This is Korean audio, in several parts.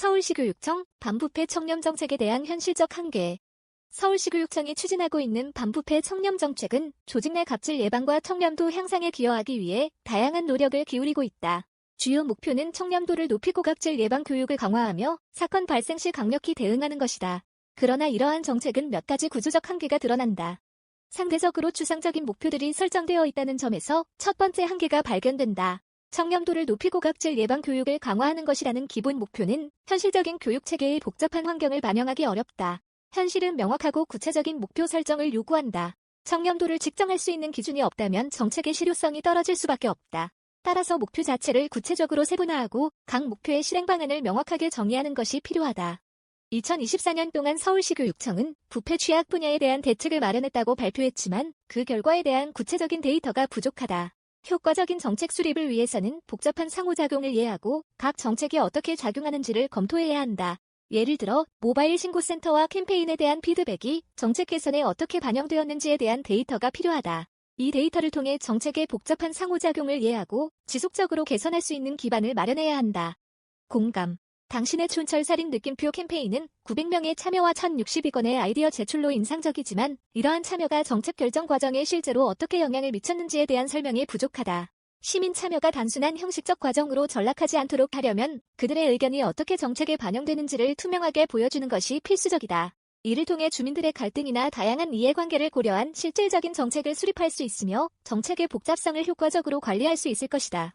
서울시교육청 반부패 청렴정책에 대한 현실적 한계. 서울시교육청이 추진하고 있는 반부패 청렴정책은 조직 내 갑질 예방과 청렴도 향상에 기여하기 위해 다양한 노력을 기울이고 있다. 주요 목표는 청렴도를 높이고 갑질 예방 교육을 강화하며 사건 발생 시 강력히 대응하는 것이다. 그러나 이러한 정책은 몇 가지 구조적 한계가 드러난다. 상대적으로 추상적인 목표들이 설정되어 있다는 점에서 첫 번째 한계가 발견된다. 청렴도를 높이고 갑질 예방 교육을 강화하는 것이라는 기본 목표는 현실적인 교육 체계의 복잡한 환경을 반영하기 어렵다. 현실은 명확하고 구체적인 목표 설정을 요구한다. 청렴도를 측정할 수 있는 기준이 없다면 정책의 실효성이 떨어질 수밖에 없다. 따라서 목표 자체를 구체적으로 세분화하고 각 목표의 실행 방안을 명확하게 정의하는 것이 필요하다. 2024년 동안 서울시교육청은 부패 취약 분야에 대한 대책을 마련했다고 발표했지만 그 결과에 대한 구체적인 데이터가 부족하다. 효과적인 정책 수립을 위해서는 복잡한 상호작용을 이해하고 각 정책이 어떻게 작용하는지를 검토해야 한다. 예를 들어 모바일 신고센터와 캠페인에 대한 피드백이 정책 개선에 어떻게 반영되었는지에 대한 데이터가 필요하다. 이 데이터를 통해 정책의 복잡한 상호작용을 이해하고 지속적으로 개선할 수 있는 기반을 마련해야 한다. 공감. 당신의 촌철살인 느낌표 캠페인은 900명의 참여와 1,062건의 아이디어 제출로 인상적이지만 이러한 참여가 정책 결정 과정에 실제로 어떻게 영향을 미쳤는지에 대한 설명이 부족하다. 시민 참여가 단순한 형식적 과정으로 전락하지 않도록 하려면 그들의 의견이 어떻게 정책에 반영되는지를 투명하게 보여주는 것이 필수적이다. 이를 통해 주민들의 갈등이나 다양한 이해관계를 고려한 실질적인 정책을 수립할 수 있으며 정책의 복잡성을 효과적으로 관리할 수 있을 것이다.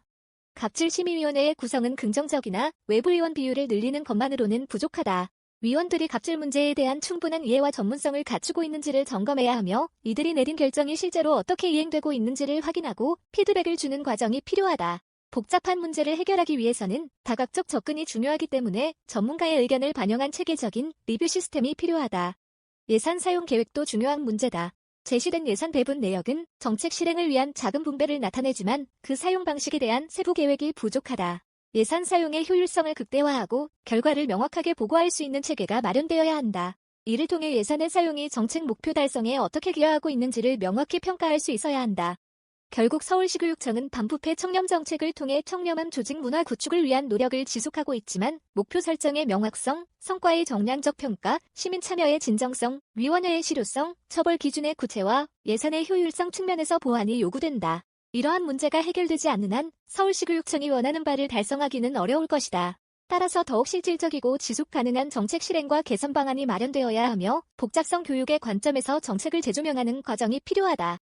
갑질심의위원회의 구성은 긍정적이나 외부 위원 비율을 늘리는 것만으로는 부족하다. 위원들이 갑질 문제에 대한 충분한 이해와 전문성을 갖추고 있는지를 점검해야 하며 이들이 내린 결정이 실제로 어떻게 이행되고 있는지를 확인하고 피드백을 주는 과정이 필요하다. 복잡한 문제를 해결하기 위해서는 다각적 접근이 중요하기 때문에 전문가의 의견을 반영한 체계적인 리뷰 시스템이 필요하다. 예산 사용 계획도 중요한 문제다. 제시된 예산 배분 내역은 정책 실행을 위한 자금 분배를 나타내지만 그 사용 방식에 대한 세부 계획이 부족하다. 예산 사용의 효율성을 극대화하고 결과를 명확하게 보고할 수 있는 체계가 마련되어야 한다. 이를 통해 예산의 사용이 정책 목표 달성에 어떻게 기여하고 있는지를 명확히 평가할 수 있어야 한다. 결국 서울시교육청은 반부패 청렴 정책을 통해 청렴한 조직 문화 구축을 위한 노력을 지속하고 있지만 목표 설정의 명확성, 성과의 정량적 평가, 시민 참여의 진정성, 위원회의 실효성, 처벌 기준의 구체화, 예산의 효율성 측면에서 보완이 요구된다. 이러한 문제가 해결되지 않는 한 서울시교육청이 원하는 바를 달성하기는 어려울 것이다. 따라서 더욱 실질적이고 지속 가능한 정책 실행과 개선 방안이 마련되어야 하며 복잡성 교육의 관점에서 정책을 재조명하는 과정이 필요하다.